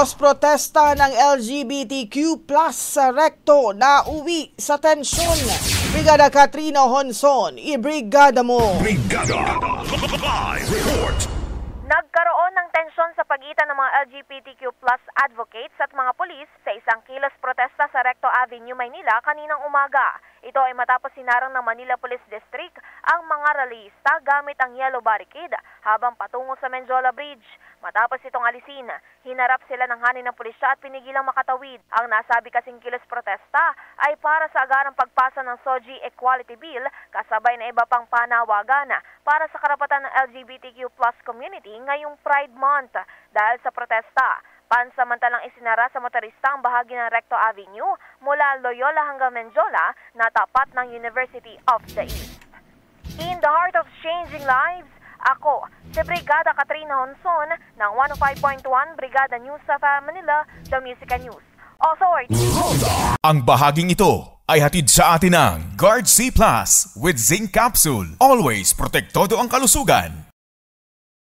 Kilos protesta ng LGBTQ+ sa Recto na uwi sa tensyon. Brigada Katrina Honson, ibrigada mo. Brigada Live Report. Nagkaroon ng tensyon sa pagitan ng mga LGBTQ+ advocates at mga pulis sa isang kilos protesta sa Recto Avenue, Maynila kaninang umaga. Ito ay matapos sinarang ng Manila Police District ang mga rallyista gamit ang yellow barricade habang patungo sa Menjola Bridge. Matapos itong alisin, hinarap sila ng hanin ng pulisya at pinigilang makatawid. Ang nasabi kasing kilos protesta ay para sa agarang pagpasa ng SOGI Equality Bill kasabay na iba pang panawagan para sa karapatan ng LGBTQ+ community ngayong Pride Month. Dahil sa protesta, pansamantalang isinara sa motorista ang bahagi ng Recto Avenue mula Loyola hanggang Menjola na tapat ng University of the East. In the heart of changing lives, ako, si Brigada Katrina Honson ng 105.1 Brigada News sa Manila, The Music and News Authority. Ang bahaging ito ay hatid sa atin ng Guard C Plus with Zinc Capsule. Always protektado ang kalusugan.